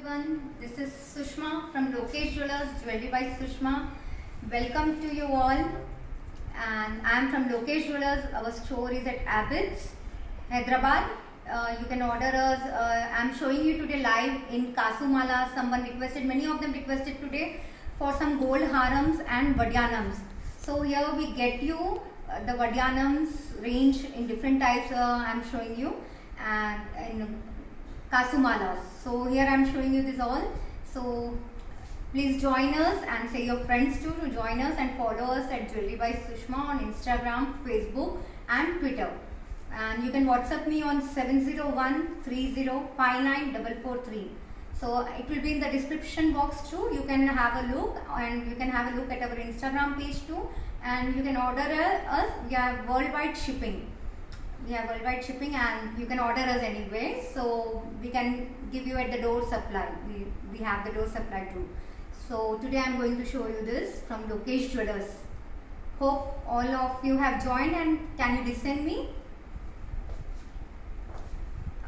everyone, this is Sushma from Lokesh Jewellers, Jewelry by Sushma. Welcome to you all, and I am from Lokesh Jewellers. Our store is at Abbots, Hyderabad. You can order us. I am showing you today live in Kasumala. Someone requested, many of them requested today for some gold harams and vadyanams. So here we get you the vadyanams range in different types. I am showing you and in Kasumalas. So here I am showing you this all. So please join us and say your friends too to join us and follow us at Jewelry by Sushma on Instagram, Facebook and Twitter. And you can WhatsApp me on 701-3059-443. So it will be in the description box too. You can have a look and you can have a look at our Instagram page too. And you can order us. We have worldwide shipping. And you can order us anyway, so we can give you at the door supply. We have the door supply too. So today I am going to show you this from Lokesh Jewellers. Hope all of you have joined, and can you listen me?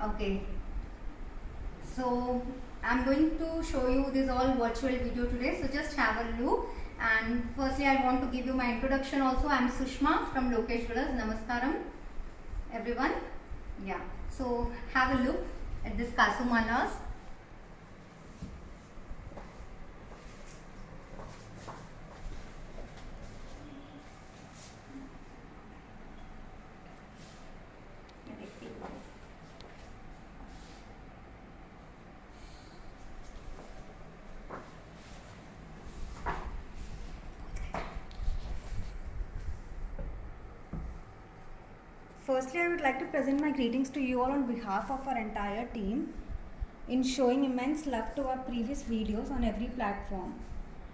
Okay. So I am going to show you this all virtual video today, so just have a look. And firstly I want to give you my introduction also. I am Sushma from Lokesh Jewellers. Namaskaram everyone. Yeah, so have a look at this Kasumalas. Firstly, I would like to present my greetings to you all on behalf of our entire team in showing immense love to our previous videos on every platform.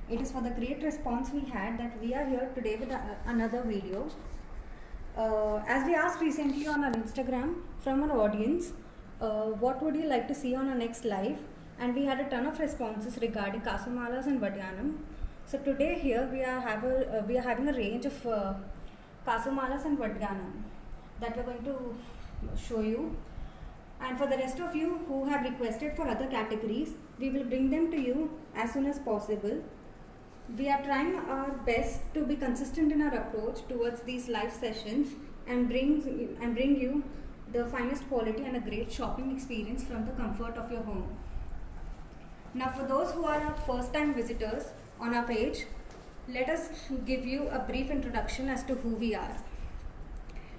It is for the great response we had that we are here today with another video. As we asked recently on our Instagram from our audience, what would you like to see on our next live? And we had a ton of responses regarding Kasumalas and Vadyanam. So today here we are having a range of Kasumalas and Vadyanam that we're going to show you. And for the rest of you who have requested for other categories, we will bring them to you as soon as possible. We are trying our best to be consistent in our approach towards these live sessions and bring you the finest quality and a great shopping experience from the comfort of your home. Now for those who are our first time visitors on our page, let us give you a brief introduction as to who we are.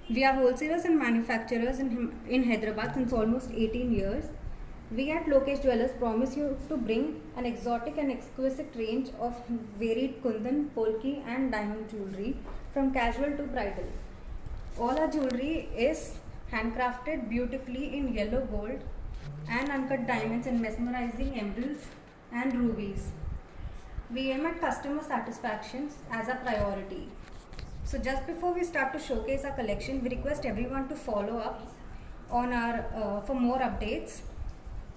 We are wholesalers and manufacturers in Hyderabad since almost 18 years. We at Lokesh Jewellers promise you to bring an exotic and exquisite range of varied kundan, polki and diamond jewelry from casual to bridal. All our jewelry is handcrafted beautifully in yellow gold and uncut diamonds and mesmerizing emeralds and rubies. We aim at customer satisfaction as a priority. So just before we start to showcase our collection, we request everyone to follow up on our for more updates.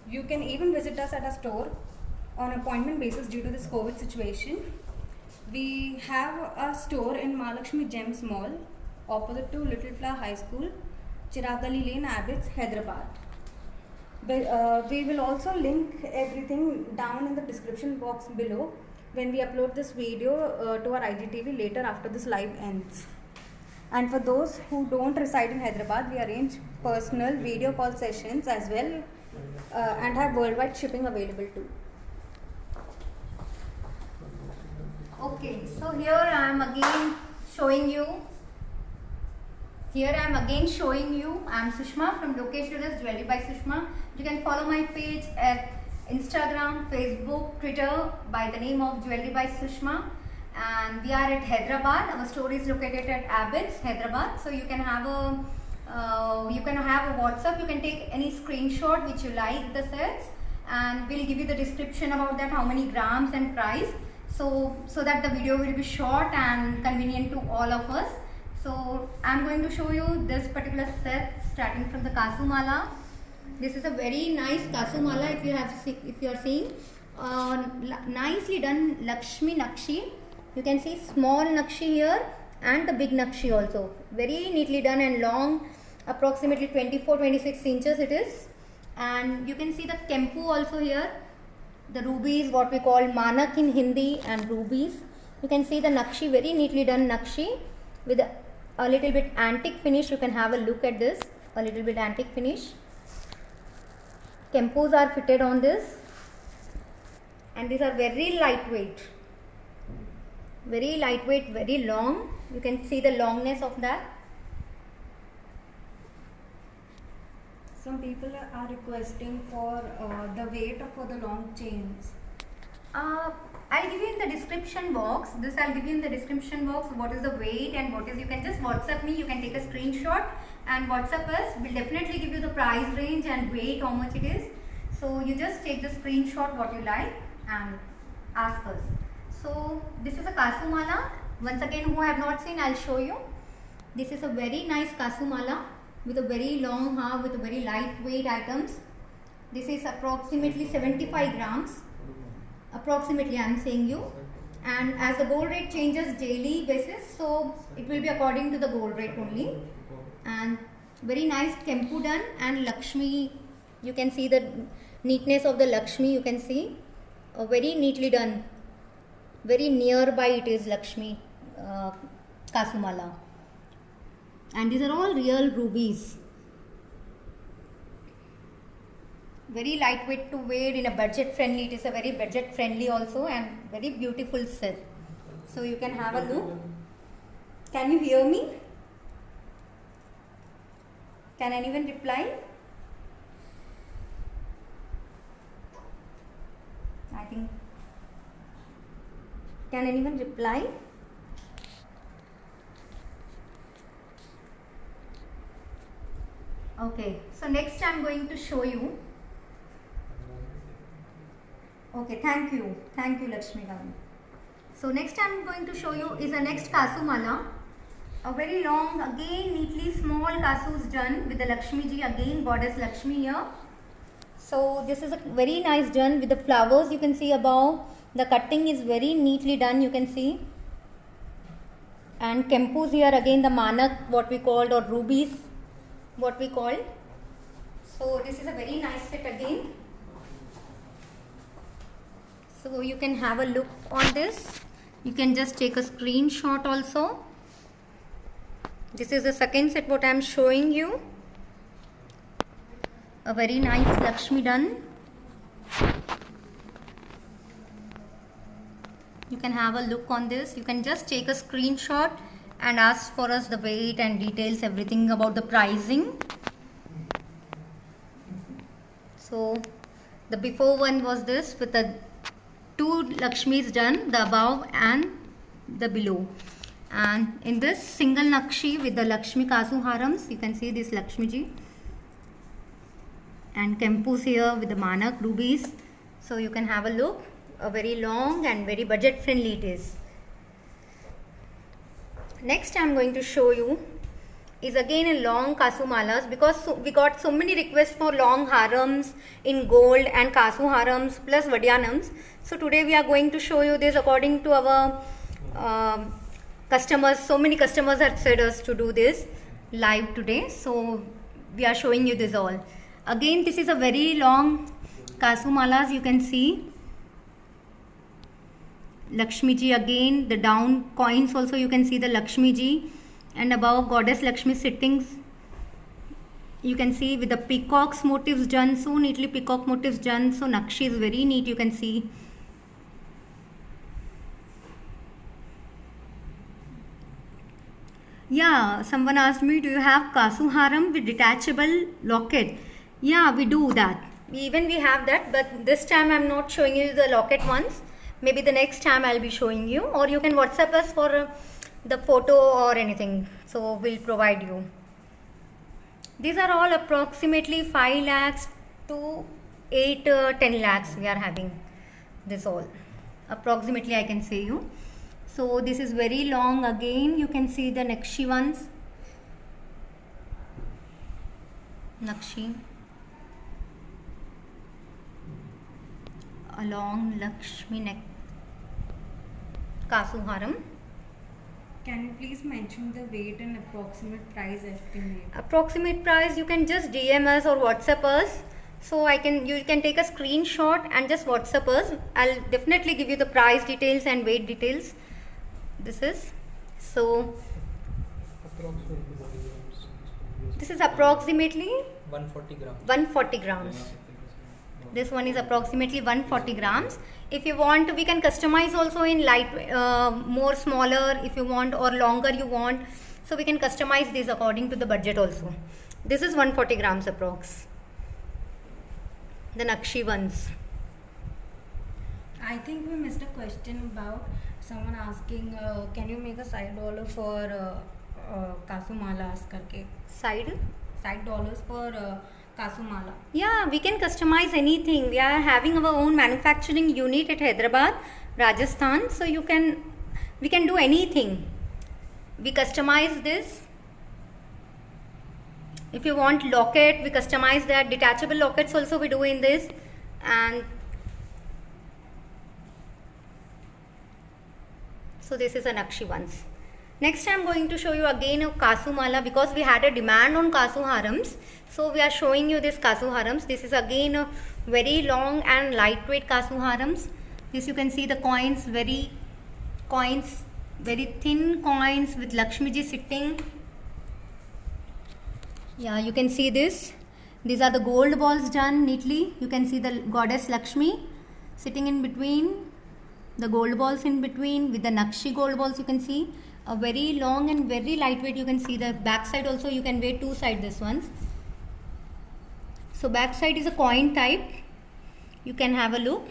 You can even visit us at our store on appointment basis due to this COVID situation. We have a store in Mahalakshmi Gems Mall, opposite to Little Flower High School, Chiragali Lane, Abbots, Hyderabad. We will also link everything down in the description box below when we upload this video to our IGTV later after this live ends. And for those who don't reside in Hyderabad, we arrange personal video call sessions as well and have worldwide shipping available too. Okay, so here I am again showing you. I am Sushma from Lokesh Jewellers, Jewelry by Sushma. You can follow my page at Instagram, Facebook, Twitter by the name of Jewelry by Sushma, and we are at Hyderabad. Our store is located at Abbots, Hyderabad. So you can have a WhatsApp. You can take any screenshot which you like the sets, and we'll give you the description about that, how many grams and price. So that the video will be short and convenient to all of us. So I'm going to show you this particular set starting from the Kasumala. This is a very nice Kasumala. If you are seeing, nicely done Lakshmi Nakshi. You can see small Nakshi here and the big Nakshi also. Very neatly done and long, approximately 24-26 inches it is. And you can see the Kempu also here. the rubies, what we call manak in Hindi, and rubies. You can see the nakshi, very neatly done nakshi with a little bit antique finish. You can have a look at this, a little bit antique finish. Kempus are fitted on this, and these are very lightweight, very long. You can see the longness of that. Some people are requesting for the weight for the long chains. I'll give you in the description box. I'll give you in the description box what is the weight and what is. You can just WhatsApp me. You can take a screenshot and WhatsApp us. We'll definitely give you the price range and weight, how much it is. So you just take the screenshot what you like and ask us. So this is a Kasumala. Once again, who I have not seen, I'll show you. This is a very nice Kasumala with a very long half, with a very lightweight items. This is approximately 75 grams. Approximately, I am saying you. And as the gold rate changes daily basis, so it will be according to the gold rate only. And very nice Kempu done, and Lakshmi. You can see the neatness of the Lakshmi. You can see very neatly done. Very nearby it is Lakshmi Kasumala. And these are all real rubies. Very lightweight to wear, in a budget friendly. It is a very budget friendly also, and very beautiful set. So you can have a look. Can you hear me? Can anyone reply? I think. Can anyone reply? Okay, so next I am going to show you. Okay, thank you Lakshmi Gauri. So next I am going to show you is a next Kasumala. A very long, again neatly small kasus done with the Lakshmi ji, again goddess Lakshmi here. So this is a very nice done with the flowers. You can see above, the cutting is very neatly done, you can see. And Kempus here, again the manak, what we called, or rubies, what we called. So this is a very nice set again. So you can have a look on this. You can just take a screenshot also. This is the second set what I am showing you. A very nice Lakshmi done. You can have a look on this. You can just take a screenshot and ask for us the weight and details, everything about the pricing. So the before one was this with the two Lakshmis done, the above and the below. And in this single Nakshi with the Lakshmi Kasu Harams, you can see this Lakshmi ji. And Kempus here with the Manak rubies. So you can have a look. A very long and very budget friendly it is. Next I am going to show you is again a long Kasumalas, because we got so many requests for long harams in gold and Kasu harams plus Vadyanams. So today we are going to show you this according to our customers. So many customers have said us to do this live today. So we are showing you this all. Again, this is a very long Kasumalas. You can see Lakshmi ji again, the down coins also you can see the Lakshmi ji, and above goddess Lakshmi sittings. You can see with the peacocks motifs done, so neatly peacock motifs done. So Nakshi is very neat, you can see. Yeah, someone asked me, do you have Kasu Haram with detachable locket? Yeah, we do that. Even we have that, but this time I'm not showing you the locket ones. Maybe the next time I'll be showing you, or you can WhatsApp us for the photo or anything. So we'll provide you. These are all approximately 5 lakhs to 8-10 lakhs we are having this all. Approximately I can say you. So this is very long again. You can see the Nakshi ones. Nakshi. A long Lakshmi neck Kasu Haram. Can you please mention the weight and approximate price estimate? Approximate price, you can just DM us or WhatsApp us So you can take a screenshot and just WhatsApp us. I'll definitely give you the price details and weight details. This is this is approximately 140 grams. 140 grams. This one is approximately 140 grams. If you want, we can customize also in light, more smaller if you want, or longer you want. So we can customize this according to the budget also. This is 140 grams approx. The Nakshi ones. I think we missed a question about someone asking, can you make a side dollar for Kasumalas karke? Side $5 for Kasumala. Yeah, we can customize anything. We are having our own manufacturing unit at Hyderabad, Rajasthan. So we can do anything. We customize this. If you want locket, we customize that. Detachable lockets also we do in this. And so this is a Nakshi ones. Next I am going to show you again a Kasu Mala, because we had a demand on Kasu Harams. So we are showing you this Kasu Harams. This is again a very long and lightweight Kasu Harams. This you can see the coins, very thin coins with Lakshmi ji sitting. Yeah, you can see this. These are the gold balls done neatly. You can see the goddess Lakshmi sitting in between, the gold balls in between with the Nakshi gold balls. You can see a very long and very lightweight. You can see the back side also. You can wear two sides this ones. So back side is a coin type. You can have a look.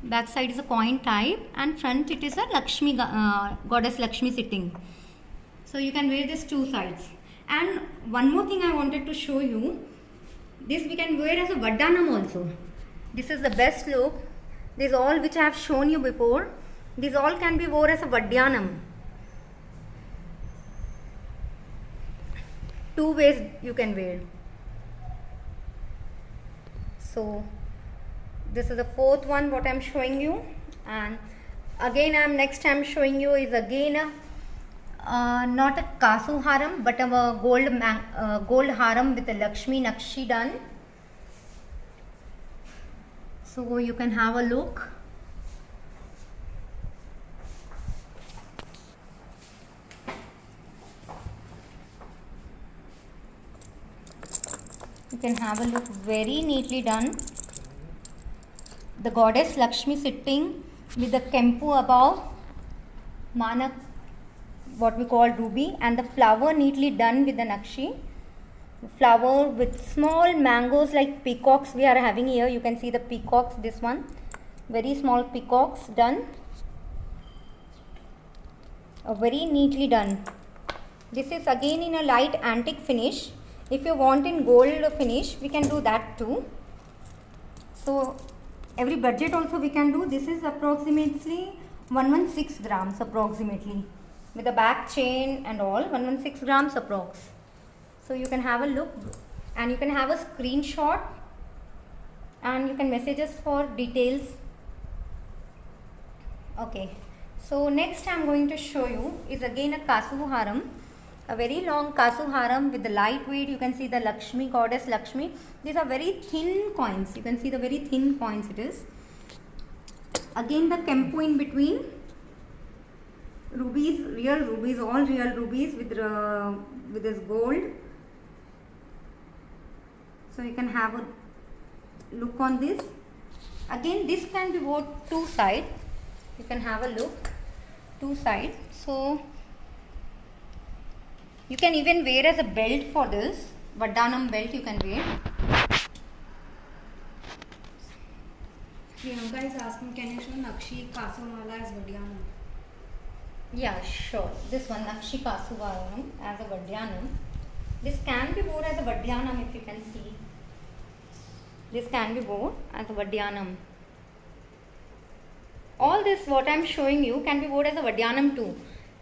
Back side is a coin type, and front it is a Lakshmi, goddess Lakshmi sitting. So you can wear this two sides. And one more thing I wanted to show you. This we can wear as a Vaddanam also. This is the best look. These all which I have shown you before. These all can be worn as a Vadyanam. Two ways you can wear. So this is the fourth one what I am showing you. And again next I am showing you is again not a Kasu Haram, but a gold haram with a Lakshmi Nakshi done. So you can have a look. You can have a look, very neatly done. The goddess Lakshmi sitting with the Kempu above, Manak, what we call ruby, and the flower neatly done with the Nakshi. Flower with small mangoes like peacocks we are having here. You can see the peacocks, this one. Very small peacocks done. Very neatly done. This is again in a light antique finish. If you want in gold finish, we can do that too. So every budget also we can do. This is approximately 116 grams approximately, with the back chain and all. 116 grams approx. So you can have a look, and you can have a screenshot, and you can message us for details. Okay, so next I am going to show you is again a Kasu Haram. A very long Kasu Haram with the lightweight. You can see the Lakshmi, goddess Lakshmi. These are very thin coins. You can see the very thin coins it is. Again the Kempu in between. Rubies, real rubies, all real rubies with this gold. So you can have a look on this. Again this can be worn two sides. You can have a look, two sides. So you can even wear as a belt for this. Vaddanam belt you can wear. Priyanka is asking, can you show Nakshi Kasu Mala as Vadyanam? Yeah, sure. This one Nakshi Kasu Varanam as a Vadyanam. This can be worn as a Vadyanam if you can see. This can be worn as a Vadyanam. All this what I am showing you can be worn as a Vadyanam too.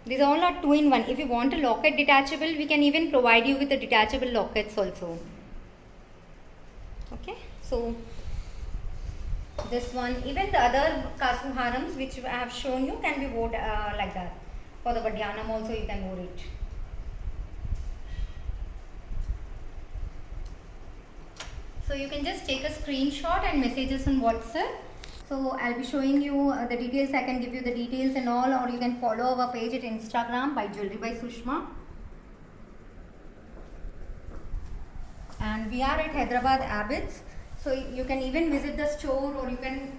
These all are 2-in-1. If you want a locket detachable, we can even provide you with the detachable lockets also. Okay, so this one, even the other Kasu Harams which I have shown you can be worn like that. For the Vadyanam also you can wear it. So So you can just take a screenshot and message us on WhatsApp. So I'll be showing you the details. I can give you the details and all, or you can follow our page at Instagram by Jewelry by Sushma. And we are at Hyderabad Abbots. So you can even visit the store, or you can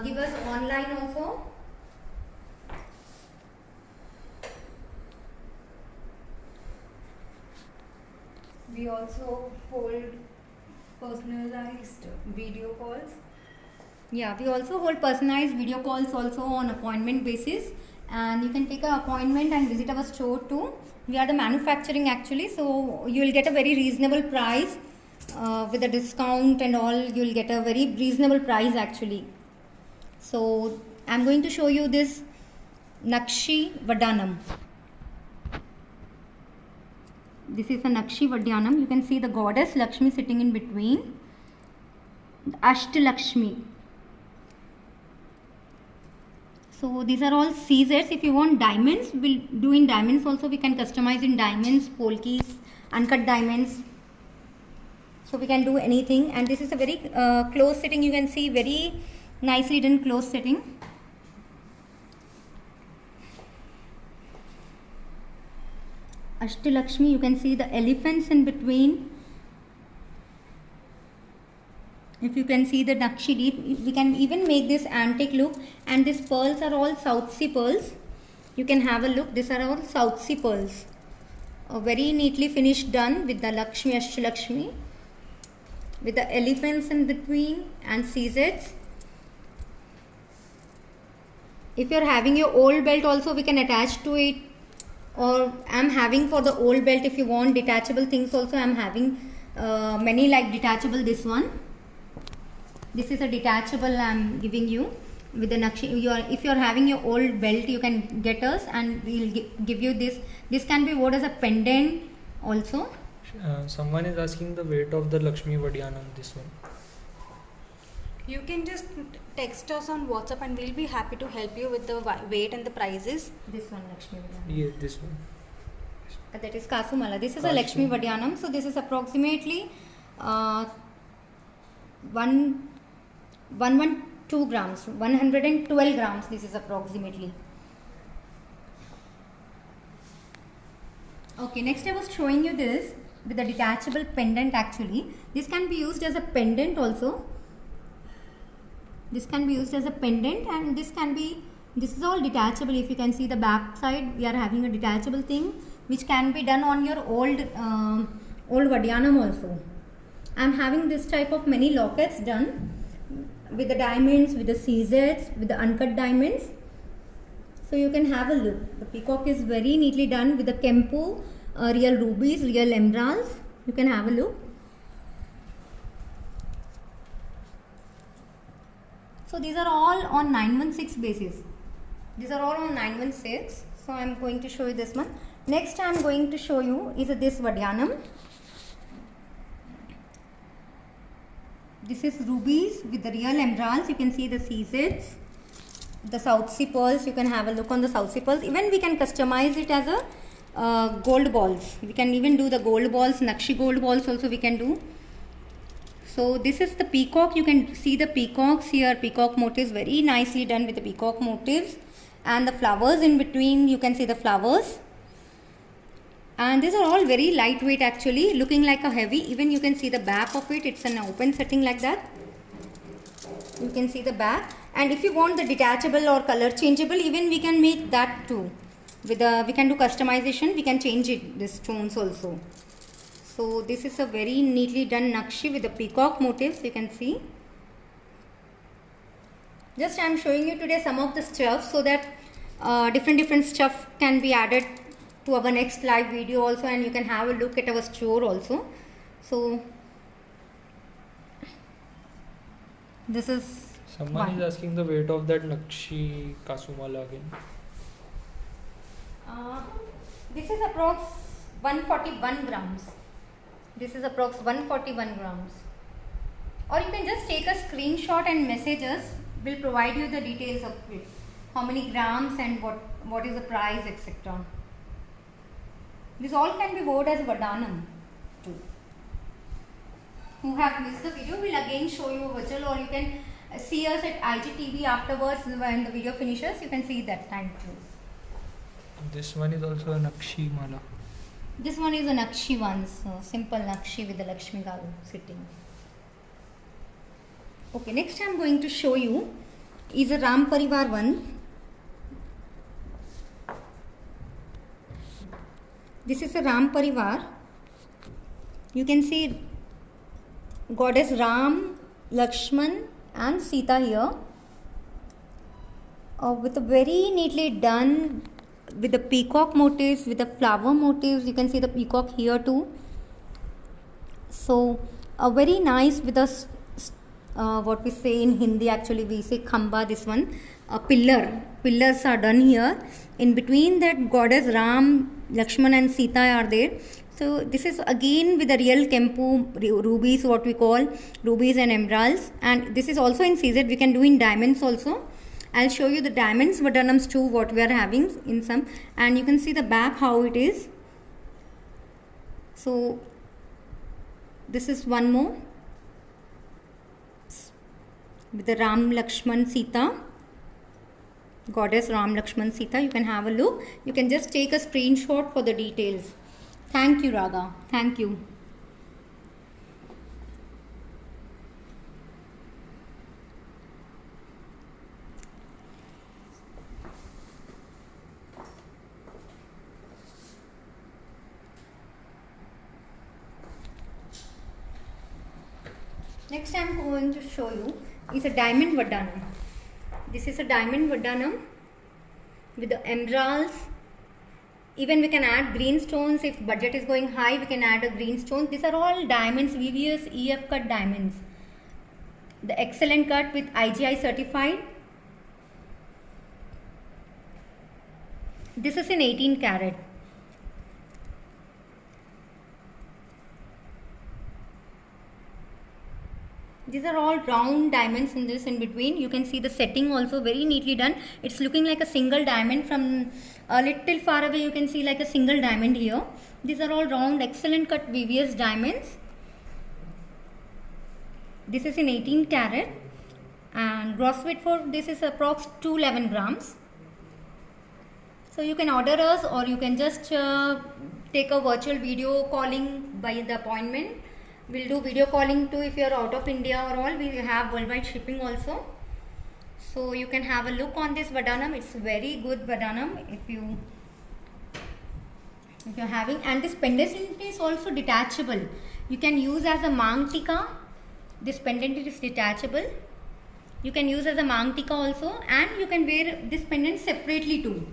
give us online also. We also hold personalized video calls. Yeah, we also hold personalized video calls also on appointment basis, and you can take an appointment and visit our store too. We are the manufacturing actually, so you will get a very reasonable price with a discount and all. You will get a very reasonable price actually. So I'm going to show you this Nakshi Vardhanam. This is a Nakshi Vardhanam. You can see the goddess Lakshmi sitting in between. Ashtalakshmi. So these are all CZs. If you want diamonds, we'll do in diamonds also. We can customize in diamonds, polkis, uncut diamonds. So we can do anything. And this is a very close sitting. You can see very nicely done close sitting. Ashtalakshmi, you can see the elephants in between. If you can see the Nakshi deep, we can even make this antique look. And these pearls are all South Sea pearls. You can have a look. These are all South Sea pearls. Very neatly finished, done with the Lakshmi, Ashtalakshmi, with the elephants in between and CZs. If you are having your old belt also, we can attach to it. Or I am having for the old belt, if you want detachable things also, I am having many like detachable. This one. This is a detachable I am giving you with the Nakshi. If you are having your old belt, you can get us and we will give you this. This can be worn as a pendant also. Someone is asking the weight of the Lakshmi Vardhanam, this one. You can just text us on WhatsApp and we'll be happy to help you with the weight and the prices. This one Lakshmi Vardhanam. Yeah, this one. That is Kasumala. This is a Lakshmi Vardhanam. So this is approximately 112 grams, 112 grams. This is approximately. Okay, next I was showing you this with the detachable pendant actually. This can be used as a pendant also. This can be used as a pendant, and this is all detachable. If you can see the back side, we are having a detachable thing which can be done on your old Vardhanam also. I am having this type of many lockets done with the diamonds, with the CZs, with the uncut diamonds. So you can have a look. The peacock is very neatly done with the Kempu, real rubies, real emeralds. You can have a look. So these are all on 916 basis. These are all on 916. So I am going to show you this one. Next I am going to show you is this Vardhanam. This is rubies with the real emeralds. You can see the CZs, the South Sea pearls. You can have a look on the South Sea pearls. Even we can customize it as a gold balls. We can even do the gold balls, Nakshi gold balls also we can do. So this is the peacock. You can see the peacocks here, peacock motifs, very nicely done with the peacock motifs, and the flowers in between. You can see the flowers, and these are all very lightweight actually, looking like a heavy. Even you can see the back of it. It's an open setting like that. You can see the back, and if you want the detachable or color changeable, even we can make that too. We can do customization. We can change it, the stones also. So this is a very neatly done Nakshi with the peacock motifs. You can see. Just I am showing you today some of the stuff so that different stuff can be added to our next live video also, and you can have a look at our store also. So this is someone is asking the weight of that Nakshi Kasumala again. This is approx 141 grams. This is approx 141 grams. Or you can just take a screenshot and message us. We'll provide you the details of it. How many grams and what is the price, etc. This all can be worn as Vardhanam too. who have missed the video, we'll again show you a virtual, or you can see us at IGTV afterwards when the video finishes. You can see that time too. This one is also a Nakshi Mala. This one is a Nakshi one, so simple Nakshi with the Lakshmi Garu sitting. Okay, next I'm going to show you is a Ram Parivar one. This is a Ram Parivar. You can see goddess Ram, Lakshman and Sita here. With a very neatly done with the peacock motifs, with the flower motifs. You can see the peacock here too. So very nice with the what we say in Hindi, actually we say khamba, this one. Pillars are done here. In between that goddess Ram, Lakshman and Sita are there. So this is again with the real Kempu rubies, what we call rubies and emeralds. And this is also in CZ. We can do in diamonds also. I'll show you the diamonds Vardhanams too, what we are having in some. And you can see the back how it is. So this is one more with the Ram, Lakshman, Sita. Goddess Ram, Lakshman, Sita. You can have a look. You can just take a screenshot for the details. Thank you, Raga. Thank you. Next I am going to show you is a diamond Vardhanam. This is a diamond Vardhanam with the emeralds. Even we can add green stones. If budget is going high, we can add a green stone. These are all diamonds, VVS EF cut diamonds. The excellent cut with IGI certified. This is in 18 carat. These are all round diamonds in this in between. You can see the setting also very neatly done. It's looking like a single diamond. From a little far away you can see like a single diamond here. These are all round excellent cut VVS diamonds. This is in 18 carat and gross weight for this is approx 211 grams. So you can order us, or you can just take a virtual video calling by the appointment. We'll do video calling too if you are out of India or all. We have worldwide shipping also. So you can have a look on this Vardhanam. It's very good Vardhanam if you're having. And this pendant is also detachable. You can use as a Mang Tika. This pendant is detachable. You can use as a Mang Tika also, and you can wear this pendant separately too.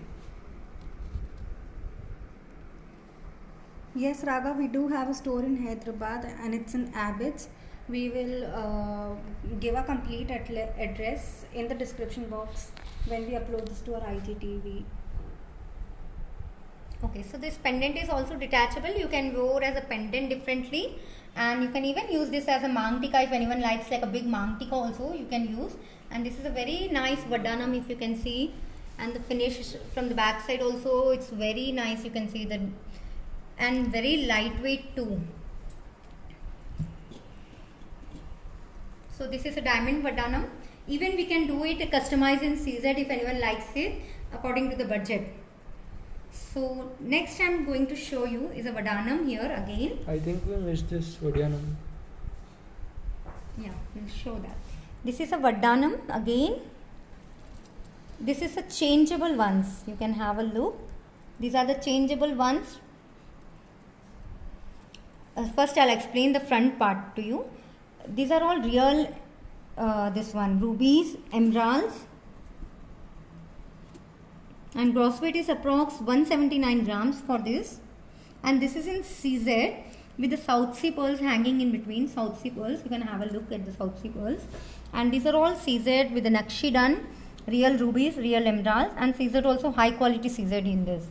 Yes, Raga, we do have a store in Hyderabad and it's in Abbots. We will give a complete address in the description box when we upload this to our IGTV. Okay, so this pendant is also detachable. You can wear as a pendant differently, and you can even use this as a Mang Tika if anyone likes like a big Mang Tika also you can use. And this is a very nice Vardhanam if you can see, and the finish from the back side also it's very nice. You can see that. And very lightweight too. So this is a diamond Vardhanam. Even we can do it customized in CZ if anyone likes it according to the budget. So next I am going to show you is a Vardhanam here again. I think we missed this Vardhanam. Yeah, we'll show that. This is a Vardhanam again. This is a changeable ones. You can have a look. These are the changeable ones. First I'll explain the front part to you. These are all real this one rubies, emeralds, and gross weight is approx 179 grams for this. And this is in CZ with the South Sea pearls hanging in between. South Sea pearls, you can have a look at the South Sea pearls. And these are all CZ with the Nakshi done, real rubies, real emeralds, and CZ also high quality CZ in this.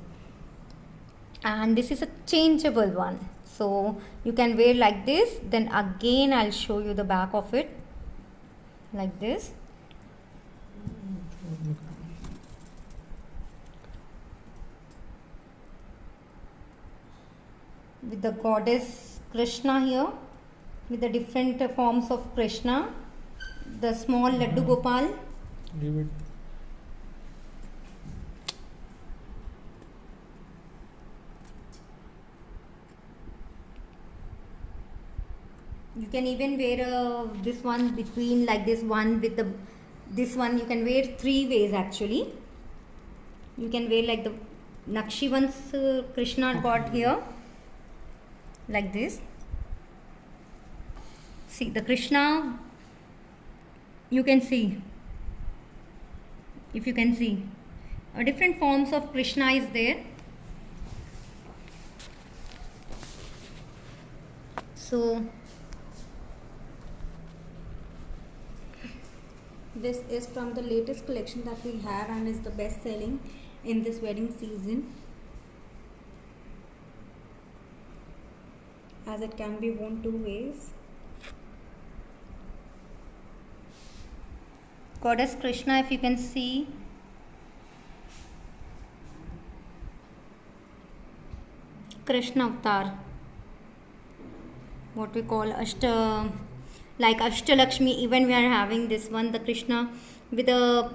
And this is a changeable one. So you can wear like this, then again I'll show you the back of it like this. With the goddess Krishna here with the different forms of Krishna, the small Laddu Gopal. Leave it. You can even wear this one between, like this one with the this one. You can wear 3 ways actually. You can wear like the Nakshi ones Krishna got here, like this. See the Krishna, you can see, if you can see, different forms of Krishna is there. So This is from the latest collection that we have and is the best selling in this wedding season, as it can be worn 2 ways. Goddess Krishna, if you can see, Krishna avatar, what we call like Ashtalakshmi. Even we are having this one, the Krishna with a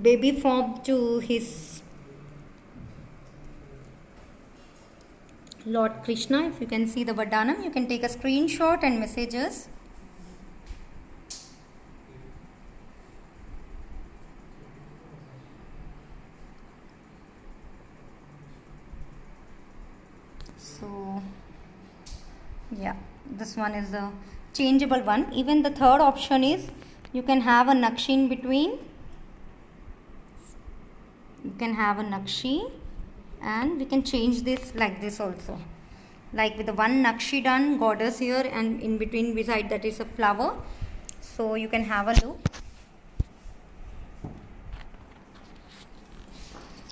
baby form to his Lord Krishna. If you can see the Vardhanam, you can take a screenshot and message us. So yeah, this one is the changeable one. Even the third option is you can have a Nakshi in between. You can have a Nakshi, and we can change this like this also, like with the one Nakshi done, goddess here, and in between beside that is a flower. So you can have a look.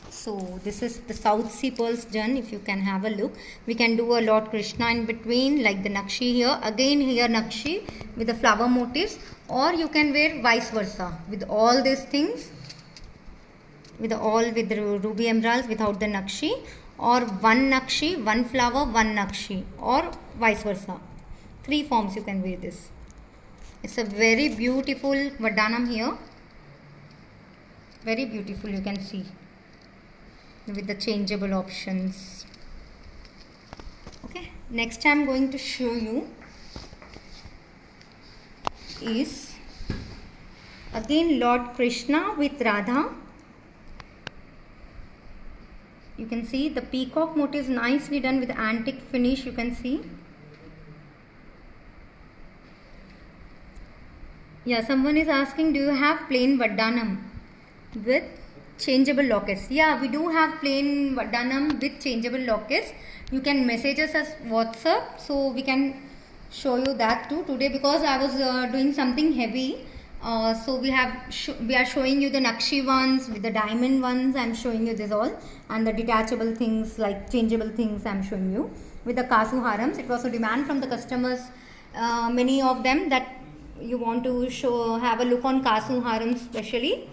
So this is the South Sea pearls done. If you can have a look, we can do a Lord Krishna in between, like the Nakshi here, again here Nakshi with the flower motifs, or you can wear vice versa with all these things, with the ruby emeralds without the Nakshi, or one Nakshi, one flower, one Nakshi, or vice versa. 3 forms you can wear this. It's a very beautiful Vardhanam here, very beautiful, you can see, with the changeable options. Okay, next I'm going to show you is again Lord Krishna with Radha. You can see the peacock motif is nicely done with antique finish. You can see. Yeah, someone is asking, do you have plain Vardhanam with changeable lockets? Yeah, we do have plain Vardhanam with changeable lockets. You can message us as WhatsApp, so we can show you that too today, because I was doing something heavy. So we are showing you the Nakshi ones with the diamond ones. I'm showing you this all, and the detachable things like changeable things I'm showing you with the Kasu harams. It was a demand from the customers, many of them, that you want to have a look on Kasu harams specially.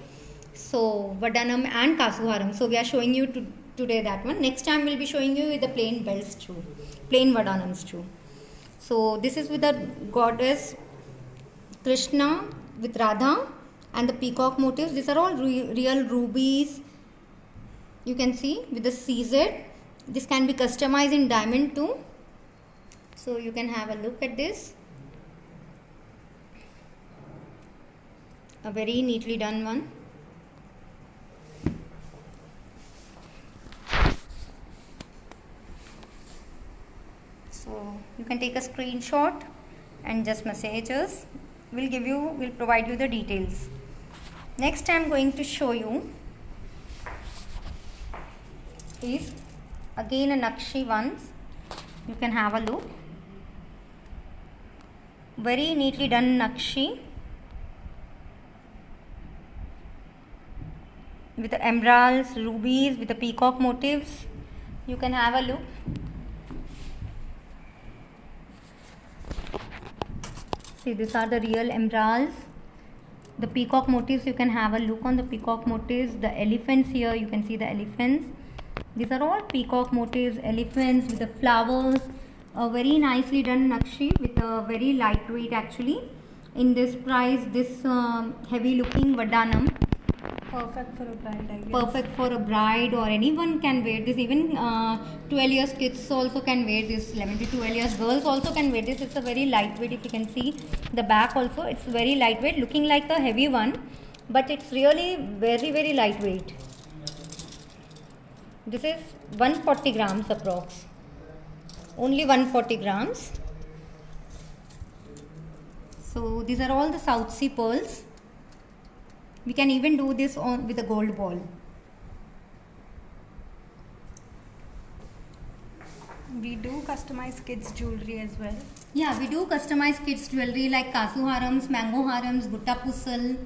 So Vardhanam and Kasu haram. So we are showing you today that one. Next time we'll be showing you with the plain bells too, plain Vardhanams too. So this is with the goddess Krishna with Radha and the peacock motifs. These are all real rubies. You can see with the CZ. This can be customized in diamond too. So you can have a look at this. A very neatly done one. So you can take a screenshot and just message us. We'll provide you the details. Next I'm going to show you is again a Nakshi ones. You can have a look. Very neatly done Nakshi with the emeralds, rubies, with the peacock motifs. You can have a look. See, these are the real emeralds. The peacock motifs, you can have a look on the peacock motifs. The elephants here, you can see the elephants. These are all peacock motifs, elephants with the flowers, A very nicely done nakshi with a very lightweight actually. In this price, this heavy looking Vadanam, Perfect for a bride, I guess. perfect for a bride or anyone can wear this. Even 12 years kids also can wear this. 11 to 12 years girls also can wear this. It's a very lightweight. If you can see the back also, it's very lightweight, looking like a heavy one, but it's really very lightweight. This is 140 grams approx. Only 140 grams. So these are all the South Sea pearls. We can even do this on with a gold ball. We do customize kids jewelry as well. Yeah, we do customize kids jewelry like kasu harams, mango harams, gutta pusal,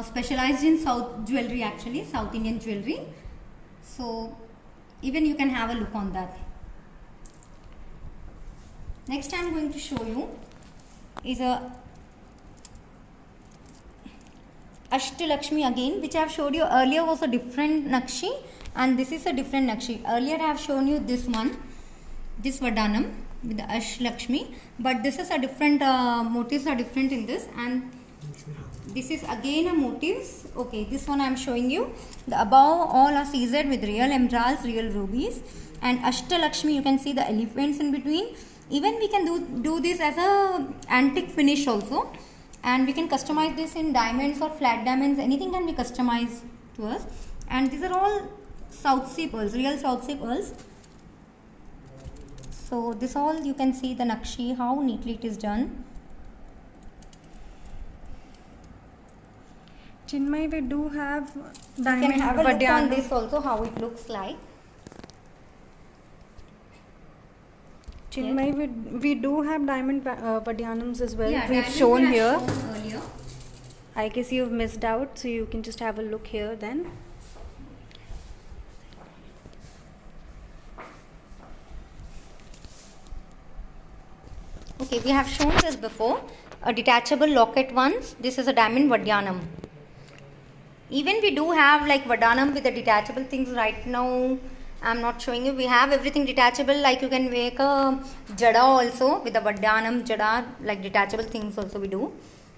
specialized in South jewelry actually, South Indian jewelry. So even you can have a look on that. Next I am going to show you is a Ashtalakshmi again, which I have showed you earlier was a different nakshi, and this is a different nakshi. Earlier I have shown you this one, this Vadanam with the Ashtalakshmi, but this is a different motifs are different in this, and this is again a motifs. Okay, this one I am showing you. The above all are seasoned with real emeralds, real rubies, and Ashtalakshmi you can see the elephants in between. Even we can do this as a antique finish also. And we can customize this in diamonds or flat diamonds, anything can be customized to us. And these are all South Sea pearls, real South Sea pearls. So this all you can see the nakshi, how neatly it is done. Chinmay, we do have You diamond can have a look on Vadianam. this also, how it looks like. Chinmay, we do have diamond Vadianams as well. Yeah, We've diamond shown we here. have shown earlier. I guess you've missed out, so you can just have a look here then. Okay, we have shown this before. A detachable locket ones. This is a diamond Vadianam. Even we do have like Vadanam with the detachable things right now. I'm not showing you. We have everything detachable, like you can make a jada also with the Vadianam jada, like detachable things also we do.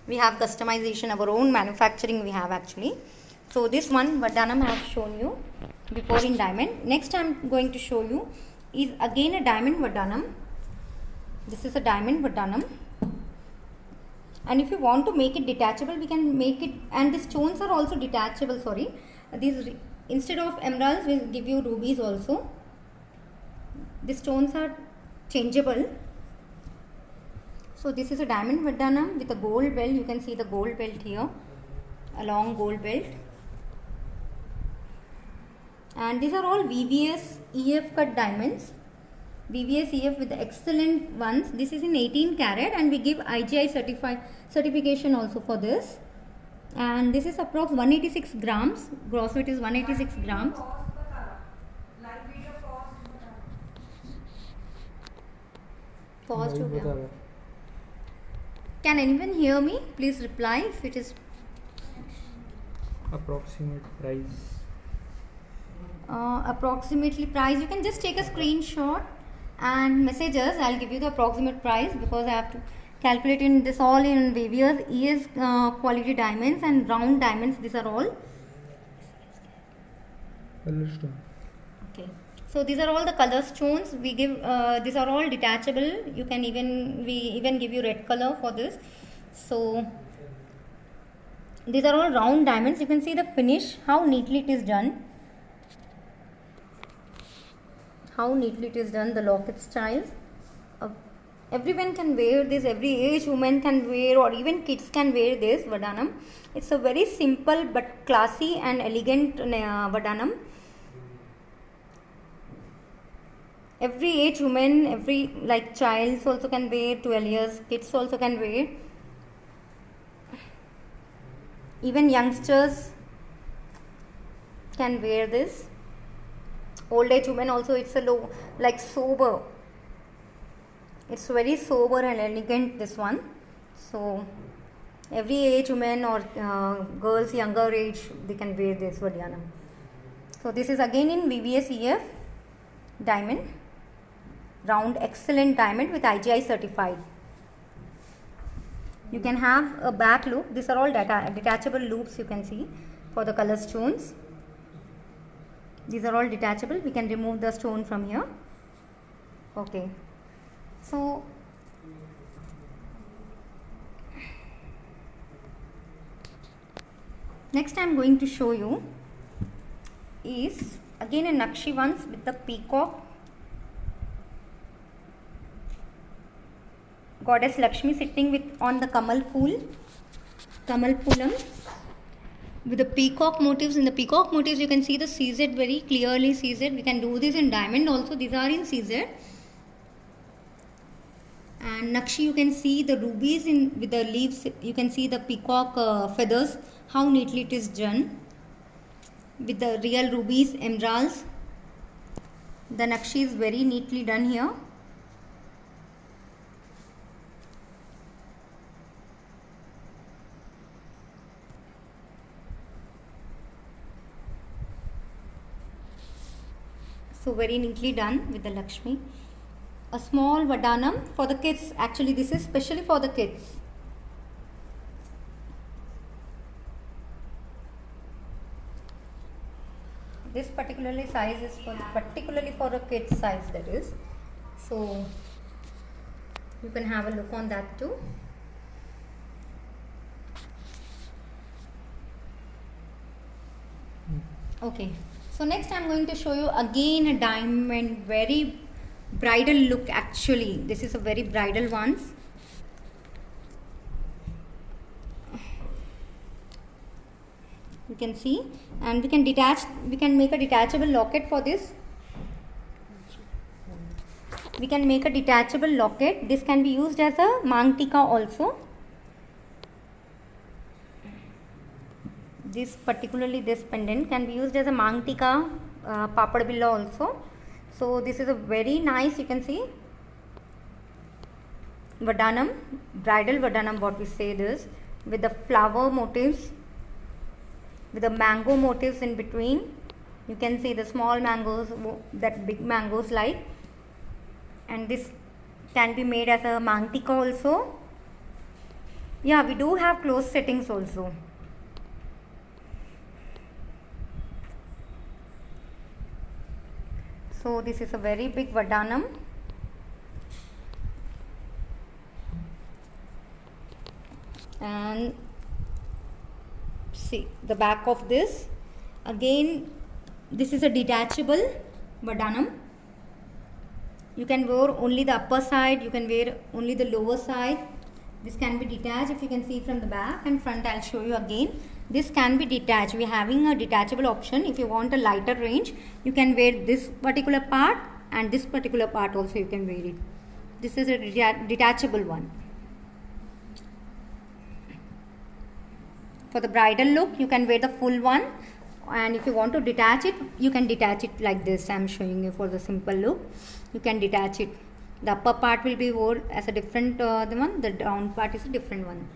We have customization, our own manufacturing we have actually. So this one Vadianam I have shown you before in diamond. Next I'm going to show you is again a diamond Vadianam. This is a diamond Vadanam. And if you want to make it detachable, we can make it, and the stones are also detachable, sorry. These instead of emeralds, we will give you rubies also. The stones are changeable. So this is a diamond Vadanam with a gold belt. You can see the gold belt here, a long gold belt. And these are all VVS EF cut diamonds. VVS EF with the excellent ones. This is in 18 carat, and we give IGI certification also for this. And this is approx 186 grams. Gross weight is 186 grams. Pause to बता gaya. रहा है। Can anyone hear me? Please reply if it is Approximate price. Approximately price. You can just take a screenshot and message us. I'll give you the approximate price because I have to calculate in this all in various ES quality diamonds and round diamonds. These are all. Understood. Okay. So these are all the color stones. We give these are all detachable. You can we even give you red color for this. So these are all round diamonds. You can see the finish, how neatly it is done. How neatly it is done, the locket styles. Everyone can wear this, every age woman can wear, or even kids can wear this Vadanam. It's a very simple but classy and elegant Vadanam. Every age woman, every like child also can wear, 12 years, kids also can wear. Even youngsters can wear this. Old age women also, it's a low, like sober. It's very sober and elegant, this one. So every age women or girls younger age, they can wear this Vadianam. So this is again in VVS EF diamond. round excellent diamond with IGI certified. You can have a back loop. These are all detachable loops, you can see, for the color stones. These are all detachable. We can remove the stone from here. Okay. So next I am going to show you is again a Nakshi ones with the peacock, goddess Lakshmi sitting with on the Kamal Pulam, with the peacock motifs. In the peacock motifs you can see the CZ, very clearly CZ. We can do this in diamond also. These are in CZ. And Nakshi, you can see the rubies with the leaves. You can see the peacock feathers, how neatly it is done with the real rubies, emeralds. The Nakshi is very neatly done here. So very neatly done with the Lakshmi. A small Vadanam for the kids. Actually, this is specially for the kids. This particularly size is particularly for a kid's size, that is. So you can have a look on that too. Okay. So next I am going to show you again a diamond, very bridal look. Actually, this is a very bridal ones. You can see, and we can make a detachable locket for this. We can make a detachable locket. This can be used as a mang tika also. This pendant can be used as a mang tika, papad billa also. So this is a very nice, you can see, Vadanam, bridal Vadanam, what we say this, with the flower motifs, with the mango motifs in between. You can see the small mangoes that big mangoes like. And this can be made as a mang tika also. Yeah, we do have closed settings also. So this is a very big Vadanam. And see the back of this. Again, this is a detachable Vadanam. You can wear only the upper side, you can wear only the lower side. This can be detached, if you can see from the back and front. I'll show you again. This can be detached. We are having a detachable option. If you want a lighter range, you can wear this particular part, and this particular part also you can wear it. This is a detachable one. For the bridal look, you can wear the full one, and if you want to detach it, you can detach it like this. I am showing you for the simple look. You can detach it. The upper part will be worn as a different the down part is a different one.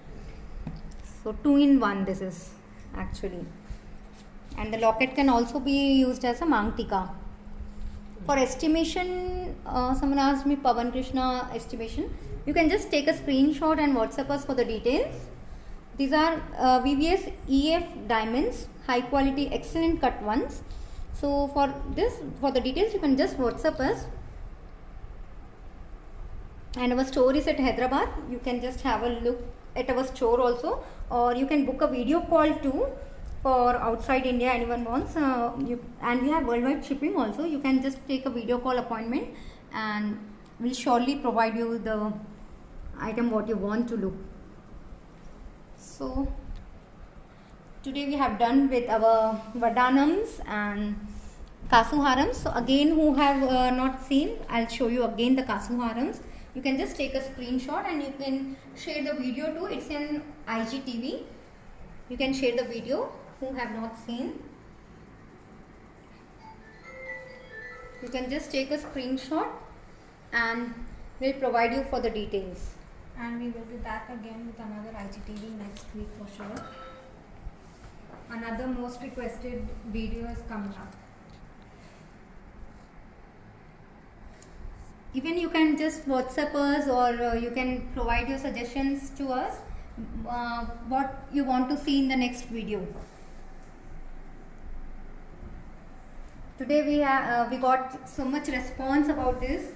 So 2-in-1 this is actually. And the locket can also be used as a mang tika. For estimation, someone asked me Pavan Krishna estimation. You can just take a screenshot and WhatsApp us for the details. These are VVS EF diamonds, high quality, excellent cut ones. So for the details, you can just WhatsApp us. And our store is at Hyderabad. You can just have a look at our store also, or you can book a video call too for outside India. Anyone wants, and we have worldwide shipping also. You can just take a video call appointment, and we'll surely provide you the item what you want to look. So today we have done with our Vadanams and Kasuharams. So again, who have not seen, I'll show you again the Kasuharams. You can just take a screenshot and you can share the video too. It's in IGTV. You can share the video who have not seen. You can just take a screenshot and we'll provide you for the details. And we will be back again with another IGTV next week for sure. Another most requested video is coming up. Even you can just WhatsApp us, or you can provide your suggestions to us, what you want to see in the next video. Today we got so much response about this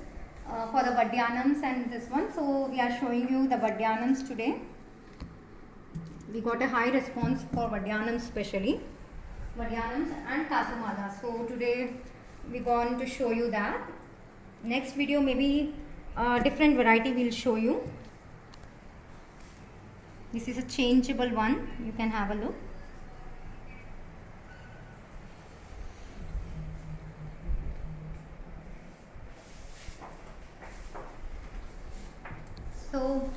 for the Vadyanams and this one, so we are showing you the Vadyanams today. We got a high response for Vadyanams, especially Vadyanams and Kasumala. So today we going to show you that. Next video maybe different variety will show you. This is a changeable one, you can have a look. So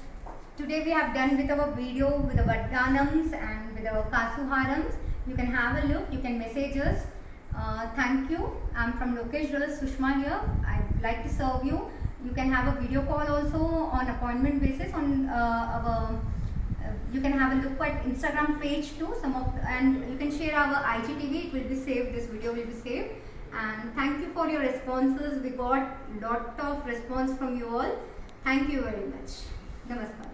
today we have done with our video with the Vadyanams and with our Kasuharams. You can have a look, you can message us. Thank you. I'm from Lokesh Jewellers, Sushma here. I'd like to serve you. You can have a video call also on appointment basis on you can have a look at Instagram page too. And you can share our IGTV. It will be saved. This video will be saved. And thank you for your responses. We got lot of response from you all. Thank you very much. Namaskar.